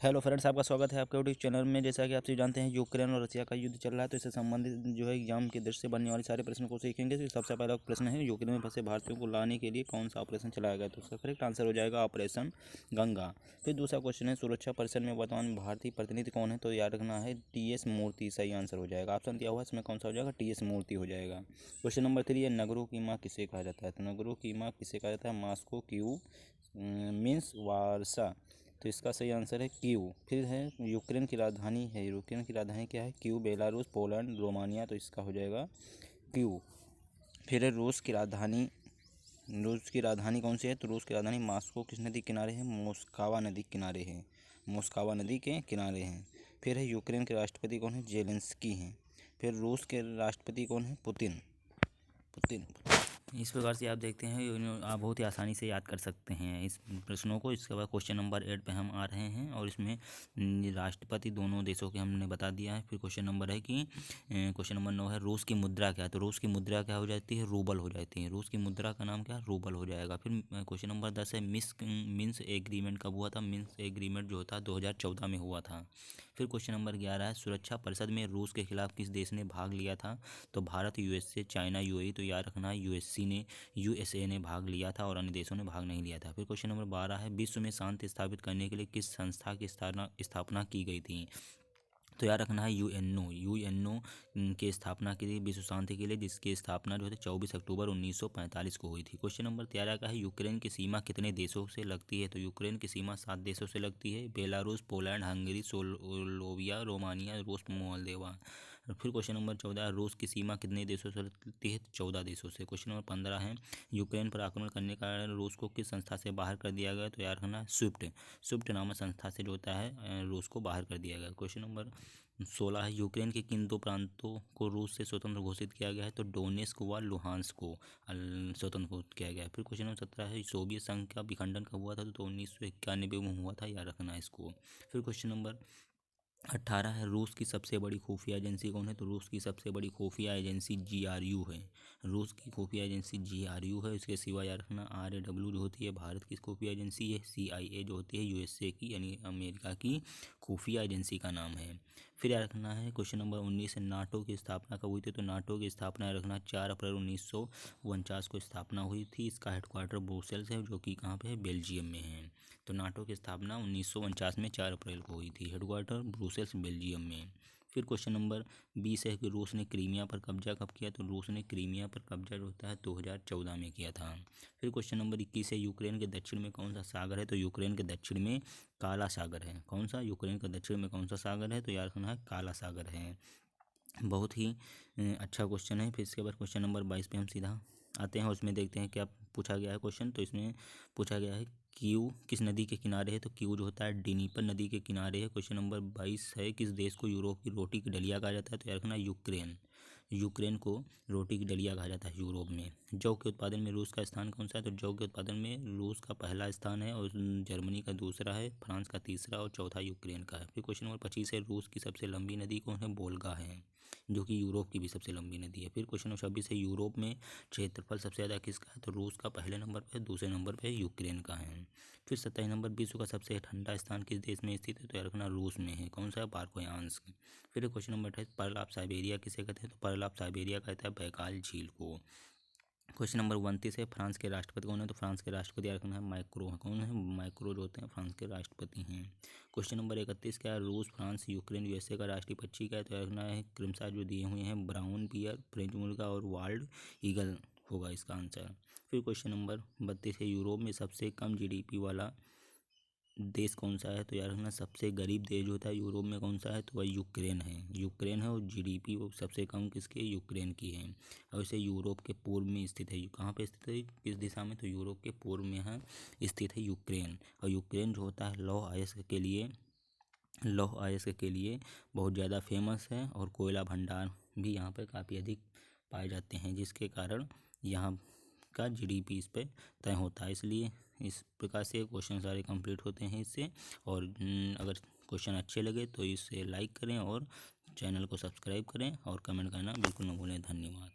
Hello friends, आपका स्वागत है आपके यूट्यूब चैनल में। जैसा कि आप सभी जानते हैं, यूक्रेन और रशिया का युद्ध चल रहा है, तो इससे संबंधित जो है एग्जाम के दृष्टि से बनने वाले सारे प्रश्नों को सीखेंगे। तो सबसे पहला प्रश्न है, यूक्रेन में फंसे भारतीयों को लाने के लिए कौन सा ऑपरेशन चलाया गया? तो उसका करेक्ट आंसर हो जाएगा ऑपरेशन गंगा। फिर दूसरा क्वेश्चन है, सुरक्षा परिषद में वर्तमान भारतीय प्रतिनिधि कौन है? तो याद रखना है टी.एस. मूर्ति सही आंसर हो जाएगा। ऑप्शन दिया हुआ है, इसमें कौन सा हो जाएगा? टी.एस. मूर्ति हो जाएगा। क्वेश्चन नंबर 3 है, नगरों की माँ किसे कहा जाता है? तो नगरों की माँ किसे कहा जाता है? मॉस्को, कीव मीन्स वारसा। तो इसका सही आंसर है कीव। फिर है, यूक्रेन की राजधानी है, यूक्रेन की राजधानी क्या है? कीव। Belarus, Poland, Romania. तो इसका हो जाएगा कीव। फिर है, रूस की राजधानी कौन सी है? तो रूस की राजधानी मॉस्को किस नदी के किनारे है? मोस्कावा नदी के किनारे है, मोस्कावा नदी के किनारे हैं। फिर है, यूक्रेन के राष्ट्रपति कौन है? जेलेंस्की हैं। फिर रूस के राष्ट्रपति कौन है? पुतिन। पुतिन। इस प्रकार से आप देखते हैं, आप बहुत ही आसानी से याद कर सकते हैं इस प्रश्नों को। इसके बाद क्वेश्चन नंबर 8 पे हम आ रहे हैं, और इसमें राष्ट्रपति दोनों देशों के हमने बता दिया है। फिर क्वेश्चन नंबर है कि क्वेश्चन नंबर 9 है, रूस की मुद्रा क्या है? तो रूस की मुद्रा क्या हो जाती है? रूबल हो जाती है। रूस की मुद्रा का नाम क्या है? रूबल हो जाएगा। फिर क्वेश्चन नंबर 10 है, मिन्स्क एग्रीमेंट कब हुआ था? मिन्स्क एग्रीमेंट जो था 2014 में हुआ था। फिर क्वेश्चन नंबर 11 है, सुरक्षा परिषद में रूस के खिलाफ किस देश ने भाग लिया था? तो भारत, यूएसए, चाइना, यूएई। तो याद रखना है यूएसए ने भाग लिया था और अन्य देशों ने भाग नहीं लिया था। फिर क्वेश्चन नंबर 12 है, विश्व में शांति स्थापित करने के लिए किस संस्था की स्थापना की गई थी? तो याद रखना है यूएनओ की स्थापना की थी विश्व शांति के लिए, जिसकी स्थापना जो है 24 अक्टूबर 1945 को हुई थी। क्वेश्चन नंबर 13 का है, यूक्रेन की सीमा कितने देशों से लगती है? तो यूक्रेन की सीमा 7 देशों से लगती है, बेलारूस, पोलैंड, हंगरी, सोलोविया, रोमानिया, रूस, मोल्दोवा। फिर क्वेश्चन नंबर 14 है, रूस की सीमा कितने देशों से लगती है? 14 देशों से। क्वेश्चन नंबर 15 है, यूक्रेन पर आक्रमण करने का कारण रूस को किस संस्था से बाहर कर दिया गया? तो याद रखना स्विफ्ट नामक संस्था से जो होता है रूस को बाहर कर दिया गया। क्वेश्चन नंबर 16 है, यूक्रेन के किन 2 प्रांतों को रूस से स्वतंत्र घोषित किया गया है? तो डोनेस्क व लुहांस्क को स्वतंत्र घोषित किया गया है। फिर क्वेश्चन नंबर 17 है, सोवियत संघ का विखंडन कब हुआ था? तो 1991 में हुआ था, याद रखना है इसको। फिर क्वेश्चन नंबर 18 है, रूस की सबसे बड़ी खुफिया एजेंसी कौन है? तो रूस की सबसे बड़ी खुफिया एजेंसी GRU है। रूस की खुफिया एजेंसी GRU है। इसके सिवा याद रखना RAW जो होती है भारत की खुफिया एजेंसी है, CIA जो होती है USA की यानी अमेरिका की खुफिया एजेंसी का नाम है। फिर याद रखना है क्वेश्चन नंबर 19 है, नाटो की स्थापना कब हुई थी? तो नाटो की स्थापना याद रखना 4 अप्रैल 1949 को स्थापना हुई थी। इसका हेडक्वार्टर ब्रुसेल्स है, जो कि कहाँ पे है? बेल्जियम में है। तो नाटो की स्थापना 1949 में 4 अप्रैल को हुई थी, हेडक्वार्टर ब्रुसेल्स, बेल्जियम में। फिर क्वेश्चन नंबर 20 है कि रूस ने क्रीमिया पर कब्जा कब किया? तो रूस ने क्रीमिया पर कब्जा जो होता है 2014 में किया था। फिर क्वेश्चन नंबर 21 है, यूक्रेन के दक्षिण में कौन सा सागर है? तो यूक्रेन के दक्षिण में काला सागर है। कौन सा? यूक्रेन के दक्षिण में कौन सा सागर है? तो याद रखना है काला सागर है। बहुत ही अच्छा क्वेश्चन है। फिर इसके बाद क्वेश्चन नंबर 22 पे हम सीधा आते हैं, उसमें देखते हैं क्या पूछा गया है क्वेश्चन। तो इसमें पूछा गया है, कीव किस नदी के किनारे है? तो कीव जो होता है डिनीपर नदी के किनारे है। क्वेश्चन नंबर 22 है, किस देश को यूरोप की रोटी की डलिया कहा जाता है? तो याद रखना यूक्रेन को रोटी की डलिया कहा जाता है यूरोप में। जौ के उत्पादन में रूस का स्थान कौन सा है? तो जौ के उत्पादन में रूस का पहला स्थान है, और जर्मनी का दूसरा है, फ्रांस का तीसरा, और चौथा यूक्रेन का है। फिर क्वेश्चन नंबर 25 है, रूस की सबसे लंबी नदी कौन है? वोल्गा है, जो कि यूरोप की भी सबसे लंबी नदी है। फिर क्वेश्चन नंबर 26 है, यूरोप में क्षेत्रफल सबसे ज़्यादा किसका है? तो रूस का पहले नंबर पर, दूसरे नंबर पर यूक्रेन का है। फिर 27 नंबर, विश्व का सबसे ठंडा स्थान किस देश में स्थित है? तो याद रखना रूस में है। कौन सा है? बारकोयांस्क। फिर question number 28, pearl of Siberia किसे कहते हैं? तो पर्ल ऑफ साइबेरिया कहता है बैकाल झील को। क्वेश्चन नंबर 29 है, फ्रांस के राष्ट्रपति कौन है? तो फ्रांस के राष्ट्रपति याद रखना है मैक्रो है। कौन है? मैक्रो जो होते हैं फ्रांस के राष्ट्रपति हैं। क्वेश्चन नंबर 31 क्या है? रूस, फ्रांस, यूक्रेन, USA का राष्ट्रीय पक्षी क्या है? तो याद रखना है क्रमशः जो दिए हुए हैं, ब्राउन बियर, फ्रेंच मुर्गा और वाल्ड ईगल होगा इसका आंसर। फिर क्वेश्चन नंबर 32 है, यूरोप में सबसे कम GDP वाला देश कौन सा है? तो यार रखना सबसे गरीब देश जो होता है यूरोप में कौन सा है? तो वह यूक्रेन है, और GDP वो सबसे कम किसके? यूक्रेन की है। और इसे यूरोप के पूर्व में स्थित है। कहाँ पे स्थित है? किस दिशा में? तो यूरोप के पूर्व में यहाँ स्थित है यूक्रेन। और यूक्रेन जो होता है लौह अयस्क के लिए बहुत ज़्यादा फेमस है, और कोयला भंडार भी यहाँ पर काफ़ी अधिक पाए जाते हैं, जिसके कारण यहाँ का GDP इस पर तय होता है। इसलिए इस प्रकार से क्वेश्चन सारे कंप्लीट होते हैं इससे। और अगर क्वेश्चन अच्छे लगे तो इसे लाइक करें, और चैनल को सब्सक्राइब करें, और कमेंट करना बिल्कुल न भूलें। धन्यवाद।